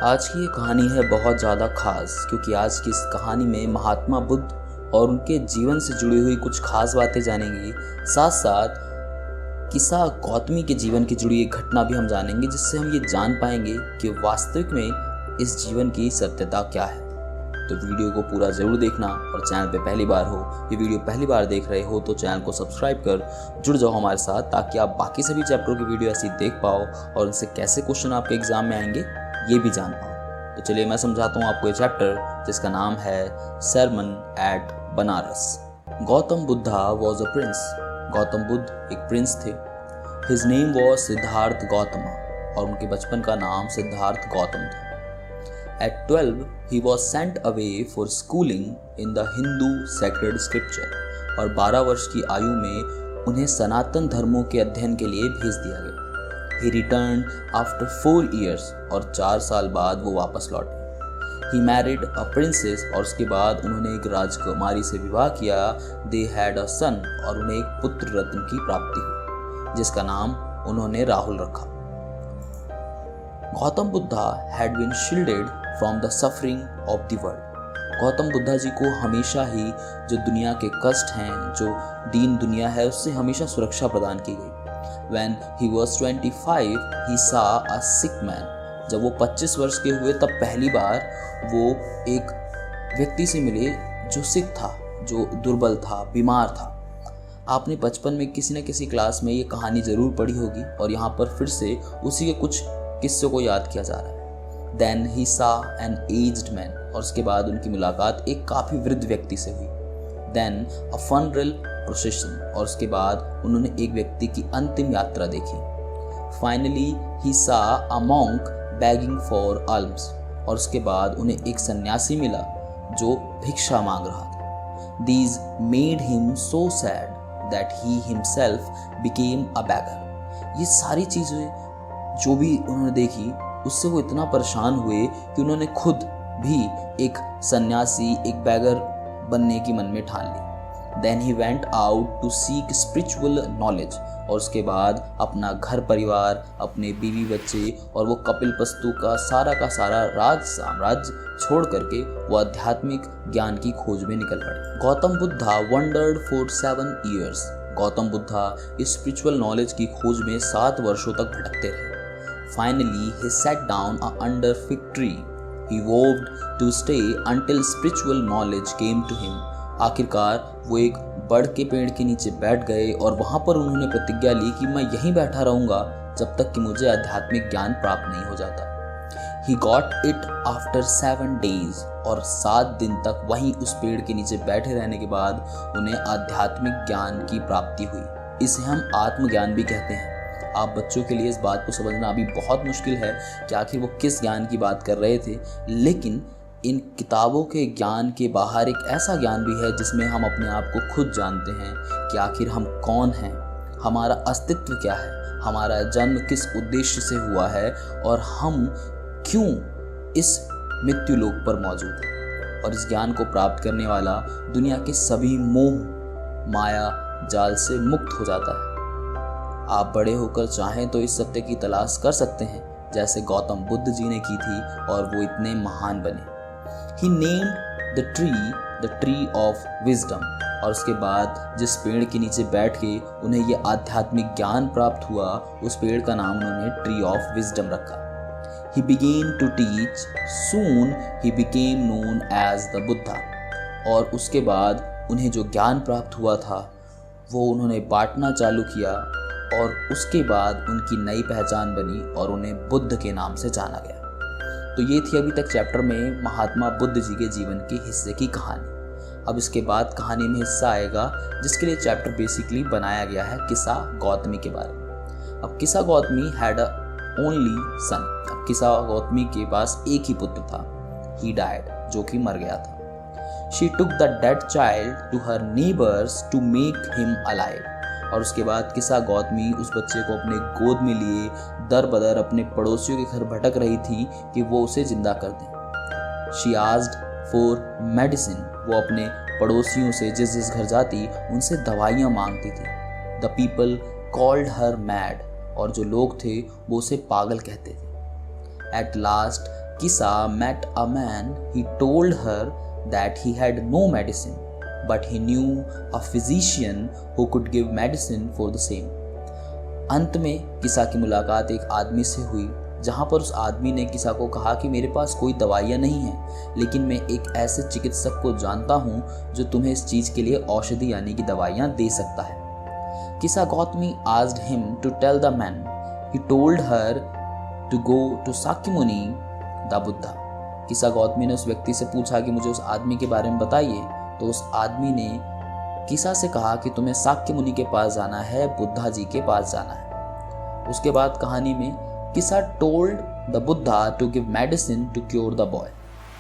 आज की ये कहानी है बहुत ज़्यादा ख़ास क्योंकि आज की इस कहानी में महात्मा बुद्ध और उनके जीवन से जुड़ी हुई कुछ खास बातें जानेंगे। साथ साथ किस्सा गौतमी के जीवन की जुड़ी एक घटना भी हम जानेंगे, जिससे हम ये जान पाएंगे कि वास्तविक में इस जीवन की सत्यता क्या है। तो वीडियो को पूरा ज़रूर देखना और चैनल पे पहली बार हो, ये वीडियो पहली बार देख रहे हो तो चैनल को सब्सक्राइब कर जुड़ जाओ हमारे साथ, ताकि आप बाकी सभी चैप्टरों की वीडियो ऐसी देख पाओ और उनसे कैसे क्वेश्चन आपके एग्जाम में आएंगे ये भी जान पाओ। तो चलिए मैं समझाता हूँ आपको ये चैप्टर, जिसका नाम है sermon at Benares. Gautam Buddha was a prince. Gautam Buddha एक प्रिंस थे। His name was Siddhartha Gautam और उनके बचपन का नाम सिद्धार्थ गौतम था। At 12, he was sent away for schooling in the Hindu sacred scripture और 12 वर्ष की आयु में उन्हें सनातन धर्मों के अध्ययन के लिए भेज दिया गया। He returned after 4 years और 4 साल बाद वो वापस लौटे। He married a princess और उसके बाद उन्होंने एक राजकुमारी से विवाह किया। They had a son और उन्हें एक पुत्र रत्न की प्राप्ति हुई, जिसका नाम उन्होंने राहुल रखा। Gautam Buddha had been shielded from the suffering of the world। Gautam Buddha ji को हमेशा ही जो दुनिया के कष्ट हैं, जो दीन दुनिया है, उससे हमेशा सुरक्षा प्रदान की गई। When he was 25, he saw a sick man। जब वो 25 वर्ष के हुए तब पहली बार वो एक व्यक्ति से मिले जो सिक था, जो दुर्बल था, बीमार था। आपने बचपन में किसी न किसी क्लास में ये कहानी ज़रूर पढ़ी होगी और यहाँ पर फिर से उसी के कुछ किस्सों को याद किया जा रहा है। Then he saw an aged man और उसके बाद उनकी मुलाकात एक काफ़ी वृद्ध व्यक्ति से हुई। Then a funeral procession और उसके बाद उन्होंने एक व्यक्ति की अंतिम यात्रा देखी। Finally he saw a monk begging for alms और उसके बाद उन्हें एक सन्यासी मिला जो भिक्षा मांग रहा था। These made him so sad that he himself became a beggar। ये सारी चीज़ें जो भी उन्होंने देखी उससे वो इतना परेशान हुए कि उन्होंने खुद भी एक सन्यासी, एक बैगर बनने की मन में ठान ली। Then he went out to seek spiritual knowledge और उसके बाद अपना घर परिवार, अपने बीवी बच्चे और वो कपिलवस्तु का सारा राज साम्राज्य छोड़ करके वो आध्यात्मिक ज्ञान की खोज में निकल पड़े। Gautam Buddha wandered for 7 years। Gautam Buddha इस स्पिरिचुअल नॉलेज की खोज में 7 वर्षों तक भटकते रहे। Finally, he sat down under fig tree। He vowed to stay until spiritual knowledge came to him। आखिरकार वो एक बड़ के पेड़ के नीचे बैठ गए और वहाँ पर उन्होंने प्रतिज्ञा ली कि मैं यहीं बैठा रहूँगा जब तक कि मुझे आध्यात्मिक ज्ञान प्राप्त नहीं हो जाता। He got it after 7 days और 7 दिन तक वहीं उस पेड़ के नीचे बैठे रहने के बाद उन्हें आध्यात्मिक ज्ञान की प्राप्ति हुई। इसे हम आत्मज्ञान भी कहते हैं। आप बच्चों के लिए इस बात को समझना अभी बहुत मुश्किल है कि आखिर वो किस ज्ञान की बात कर रहे थे, लेकिन इन किताबों के ज्ञान के बाहर एक ऐसा ज्ञान भी है जिसमें हम अपने आप को खुद जानते हैं कि आखिर हम कौन हैं, हमारा अस्तित्व क्या है, हमारा जन्म किस उद्देश्य से हुआ है और हम क्यों इस मृत्यु लोक पर मौजूद हैं। और इस ज्ञान को प्राप्त करने वाला दुनिया के सभी मोह माया जाल से मुक्त हो जाता है। आप बड़े होकर चाहें तो इस सत्य की तलाश कर सकते हैं, जैसे गौतम बुद्ध जी ने की थी और वो इतने महान बने। He named the tree of wisdom और उसके बाद जिस पेड़ के नीचे बैठ के उन्हें ये आध्यात्मिक ज्ञान प्राप्त हुआ, उस पेड़ का नाम उन्होंने ट्री ऑफ विजडम रखा। He began to teach, soon he became known as the Buddha और उसके बाद उन्हें जो ज्ञान प्राप्त हुआ था वो उन्होंने बांटना चालू किया और उसके बाद उनकी नई पहचान बनी और उन्हें बुद्ध के नाम से जाना गया। तो ये थी अभी तक चैप्टर में महात्मा बुद्ध जी के जीवन के हिस्से की कहानी। अब इसके बाद कहानी में हिस्सा आएगा जिसके लिए चैप्टर बेसिकली बनाया गया है किस्सा गौतमी के बारे में। अब किस्सा Gautami had a only son. अब किस्सा गौतमी के पास एक ही पुत्र था। ही डाइड, जो कि मर गया था। She took the dead child to her neighbours to make him alive और उसके बाद किस्सा गौतमी उस बच्चे को अपने गोद में लिए दर बदर अपने पड़ोसियों के घर भटक रही थी कि वो उसे जिंदा कर दें। She asked for medicine. वो अपने पड़ोसियों से जिस घर जाती उनसे दवाइयाँ मांगती थी। The people called her mad और जो लोग थे वो उसे पागल कहते थे। At last Kisa met a man. He told her that he had no medicine, but he knew a physician who could give medicine for the same. अंत में किसा की मुलाकात एक आदमी से हुई, जहाँ पर उस आदमी ने किसा को कहा कि मेरे पास कोई दवाइयाँ नहीं हैं, लेकिन मैं एक ऐसे चिकित्सक को जानता हूँ जो तुम्हें इस चीज़ के लिए औषधि यानी कि दवाइयाँ दे सकता है। किसा Gautami asked him to tell the man. He told her to go to Sakyamuni the Buddha. किसा गौतमी ने उस व्यक्ति से पूछा कि मुझे उस आदमी के बारे में बताइए, तो उस आदमी ने किसा से कहा कि तुम्हें साक्य मुनि के पास जाना है, बुद्धा जी के पास जाना है। उसके बाद कहानी में Kisa told the Buddha to give medicine to cure the boy.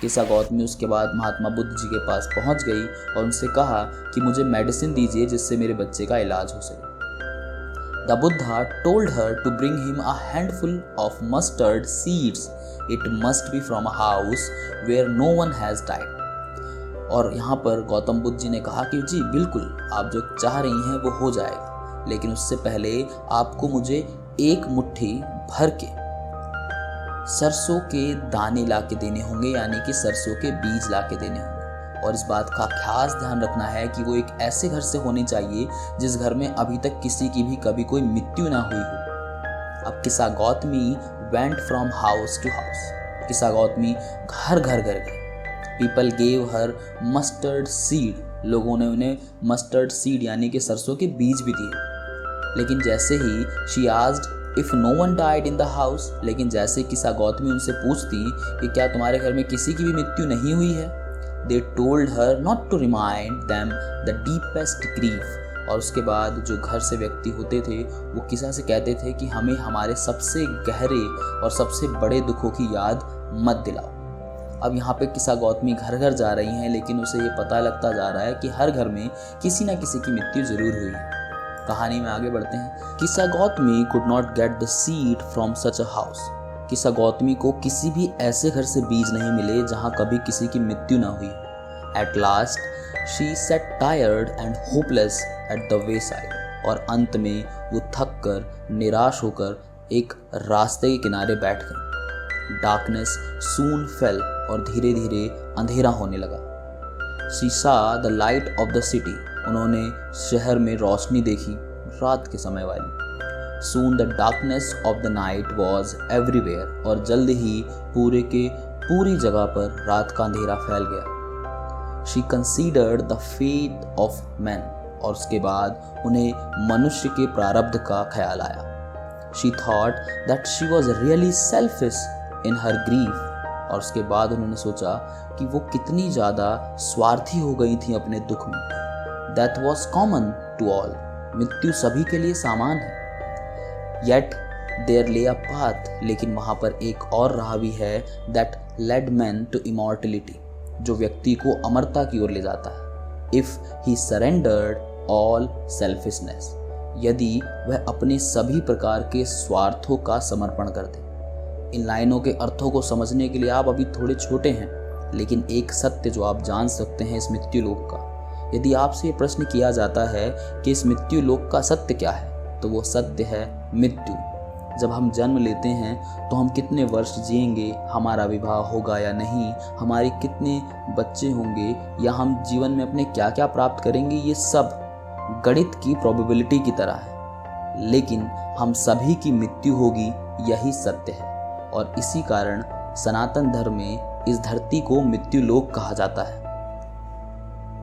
Kisa Gautami उसके बाद महात्मा बुद्ध जी के पास पहुंच गई और उनसे कहा कि मुझे मेडिसिन दीजिए जिससे मेरे बच्चे का इलाज हो सके। The Buddha told her to bring him a handful of mustard seeds. It must be from a house where no one has died. और यहाँ पर गौतम बुद्ध जी ने कहा कि जी बिल्कुल, आप जो चाह रही हैं वो हो जाएगा, लेकिन उससे पहले आपको मुझे एक मुट्ठी भर के सरसों के दाने ला के देने होंगे, यानी कि सरसों के बीज ला के देने होंगे। और इस बात का खास ध्यान रखना है कि वो एक ऐसे घर से होने चाहिए जिस घर में अभी तक किसी की भी कभी कोई मृत्यु ना हुई हो। अब Kisa Gautami went from house to house. Kisa Gautami घर घर घर गई. People gave her mustard seed. लोगों ने उन्हें मस्टर्ड सीड यानी कि सरसों के बीज भी दिए. लेकिन जैसे ही she asked if no one died in the house, लेकिन जैसे किसा गौतमी उनसे पूछती कि क्या तुम्हारे घर में किसी की भी मृत्यु नहीं हुई है, they told her not to remind them the deepest grief. और उसके बाद जो घर से व्यक्ति होते थे वो किसा से कहते थे कि हमें हमारे सबसे गहरे और सबसे बड़े दुखों की याद मत दिलाओ. अब यहाँ पे किसा गौतमी घर घर जा रही हैं, लेकिन उसे ये पता लगता जा रहा है कि हर घर में किसी ना किसी की मृत्यु जरूर हुई है. कहानी में आगे बढ़ते हैं. किसा Gautami could not get the seed from such a house. Kisa Gautami को किसी भी ऐसे घर से बीज नहीं मिले जहाँ कभी किसी की मृत्यु ना हुई. At last she said tired and hopeless at the way side. और अंत में वो थक कर निराश होकर एक रास्ते के किनारे बैठ गई. डार्कनेस सून फेल और धीरे धीरे अंधेरा होने लगा. शी सा the light of the city. उन्होंने शहर में रोशनी देखी, रात के समय वाली. Soon the darkness of the night was everywhere. और जल्द ही पूरी जगह पर रात का अंधेरा फैल गया. She considered the fate of man. और उसके बाद उन्हें मनुष्य के प्रारब्ध का ख्याल आया. She thought that she was really selfish in her grief. और उसके बाद उन्होंने सोचा कि वो कितनी ज़्यादा स्वार्थी हो गई थी अपने दुख में. That was common to all. मृत्यु सभी के लिए सामान है. येट देयर ले अ पाथ. लेकिन वहाँ पर एक और राह भी है. That led man to immortality. जो व्यक्ति को अमरता की ओर ले जाता है. If he surrendered all selfishness. यदि वह अपने सभी प्रकार के स्वार्थों का समर्पण कर दे. इन लाइनों के अर्थों को समझने के लिए आप अभी थोड़े छोटे हैं, लेकिन एक सत्य जो आप जान सकते हैं इस मृत्यु लोक का. यदि आपसे ये प्रश्न किया जाता है कि इस मृत्यु लोक का सत्य क्या है, तो वो सत्य है मृत्यु. जब हम जन्म लेते हैं तो हम कितने वर्ष जिएंगे, हमारा विवाह होगा या नहीं, हमारे कितने बच्चे होंगे, या हम जीवन में अपने क्या क्या प्राप्त करेंगे, ये सब गणित की प्रोबेबिलिटी की तरह है. लेकिन हम सभी की मृत्यु होगी, यही सत्य है. और इसी कारण सनातन धर्म में इस धरती को मृत्यु लोक कहा जाता है.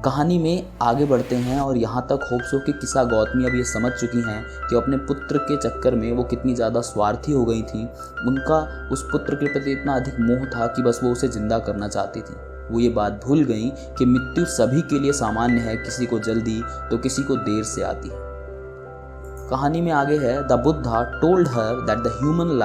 कहानी में आगे बढ़ते हैं और यहाँ तक होप्स हो कि किसा गौतमी अब ये समझ चुकी हैं कि अपने पुत्र के चक्कर में वो कितनी ज़्यादा स्वार्थी हो गई थी. उनका उस पुत्र के प्रति इतना अधिक मोह था कि बस वो उसे जिंदा करना चाहती थी. वो ये बात भूल गई कि मृत्यु सभी के लिए सामान्य है, किसी को जल्दी तो किसी को देर से आती है. कहानी में आगे है. The Buddha told her that the human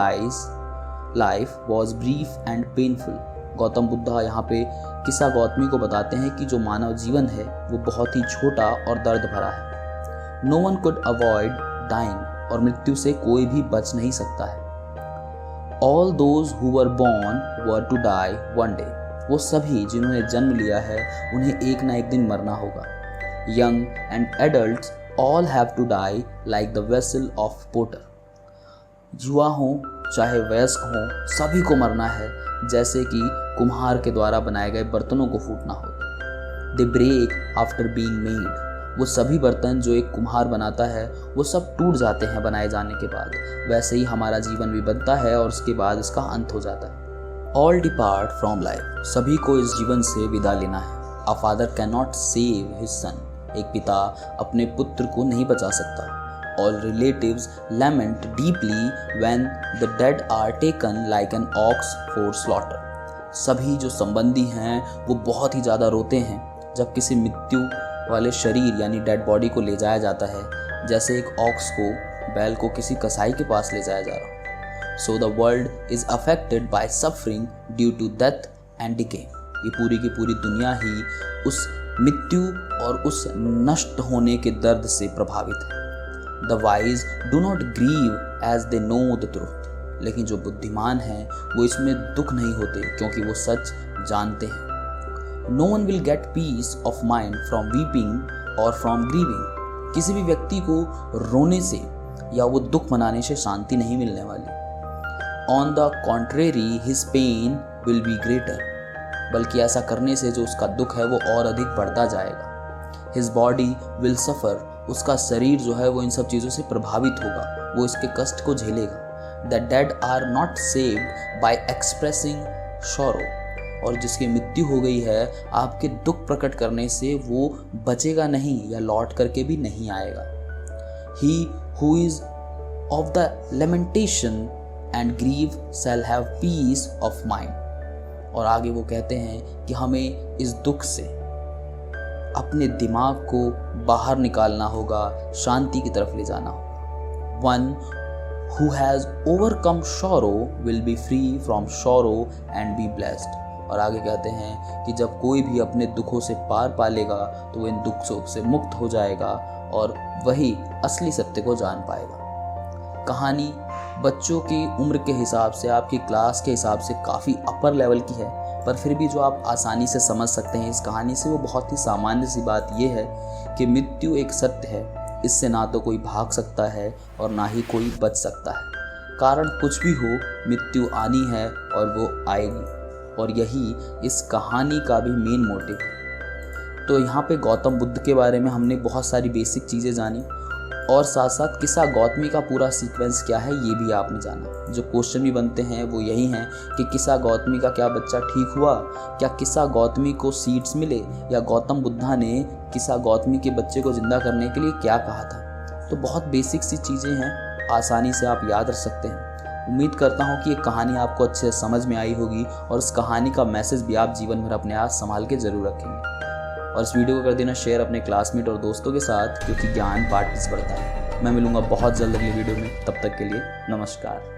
life was brief and painful. Gautam Buddha यहाँ पे किसा गौतमी को बताते हैं कि जो मानव जीवन है वो बहुत ही छोटा और दर्द भरा है. No one could avoid dying. और मृत्यु से कोई भी बच नहीं सकता है. All those who were born were to die one day. वो सभी जिन्होंने जन्म लिया है उन्हें एक ना एक दिन मरना होगा. Young and adults all have to die like the vessel of potter. युवा हों चाहे वयस्क हों, सभी को मरना है. जैसे कि कुम्हार के द्वारा बनाए गए बर्तनों को फूटना हो। They break after being made, वो सभी बर्तन जो एक कुम्हार बनाता है वो सब टूट जाते हैं बनाए जाने के बाद। वैसे ही हमारा जीवन भी बनता है और उसके बाद इसका अंत हो जाता है। ऑल डिपार्ट फ्रॉम लाइफ, सभी को इस जीवन से विदा लेना है। A father can not save his son, एक पिता अपने पुत्र को नहीं बचा सकता। All relatives lament deeply when the dead are taken like an ox for slaughter. सभी जो संबंधी हैं वो बहुत ही ज़्यादा रोते हैं जब किसी मृत्यु वाले शरीर यानी डेड बॉडी को ले जाया जाता है, जैसे एक ऑक्स को, बैल को किसी कसाई के पास ले जाया जा रहा। So the world is affected by suffering due to death and decay. ये पूरी की पूरी दुनिया ही उस मृत्यु और उस नष्ट होने के दर्द से प्रभावित है। The wise do not grieve as they know the truth. लेकिन जो बुद्धिमान हैं वो इसमें दुख नहीं होते क्योंकि वो सच जानते हैं। No one will get peace of mind from weeping or from grieving. किसी भी व्यक्ति को रोने से या वो दुख मनाने से शांति नहीं मिलने वाली। On the contrary, his pain will be greater. बल्कि ऐसा करने से जो उसका दुख है वो और अधिक बढ़ता जाएगा। His body will suffer. उसका शरीर जो है वो इन सब चीज़ों से प्रभावित होगा, वो इसके कष्ट को झेलेगा। The dead are not saved by expressing sorrow. और जिसकी मृत्यु हो गई है आपके दुख प्रकट करने से वो बचेगा नहीं या लौट करके भी नहीं आएगा। He who is of the lamentation and grief shall have peace of mind. और आगे वो कहते हैं कि हमें इस दुख से अपने दिमाग को बाहर निकालना होगा, शांति की तरफ ले जाना होगा। One who has overcome sorrow will be free from sorrow and be blessed. और आगे कहते हैं कि जब कोई भी अपने दुखों से पार पा लेगा तो वो इन दुखों से मुक्त हो जाएगा और वही असली सत्य को जान पाएगा। कहानी बच्चों की उम्र के हिसाब से, आपकी क्लास के हिसाब से काफ़ी अपर लेवल की है, पर फिर भी जो आप आसानी से समझ सकते हैं इस कहानी से वो बहुत ही सामान्य सी बात ये है कि मृत्यु एक सत्य है। इससे ना तो कोई भाग सकता है और ना ही कोई बच सकता है। कारण कुछ भी हो, मृत्यु आनी है और वो आएगी, और यही इस कहानी का भी मेन मोटिव है। तो यहाँ पे गौतम बुद्ध के बारे में हमने बहुत सारी बेसिक चीज़ें जानी और साथ साथ किस्सा गौतमी का पूरा सीक्वेंस क्या है ये भी आपने जाना। जो क्वेश्चन भी बनते हैं वो यही हैं कि किस्सा गौतमी का क्या बच्चा ठीक हुआ, क्या किस्सा गौतमी को सीड्स मिले, या गौतम बुद्धा ने किस्सा गौतमी के बच्चे को जिंदा करने के लिए क्या कहा था। तो बहुत बेसिक सी चीज़ें हैं, आसानी से आप याद रख सकते हैं। उम्मीद करता हूँ कि ये कहानी आपको अच्छे से समझ में आई होगी और इस कहानी का मैसेज भी आप जीवन भर अपने आप संभाल के ज़रूर रखेंगे। और इस वीडियो को कर देना शेयर अपने क्लासमेट और दोस्तों के साथ, क्योंकि ज्ञान बांटने से बढ़ता है। मैं मिलूंगा बहुत जल्द अगली वीडियो में, तब तक के लिए नमस्कार।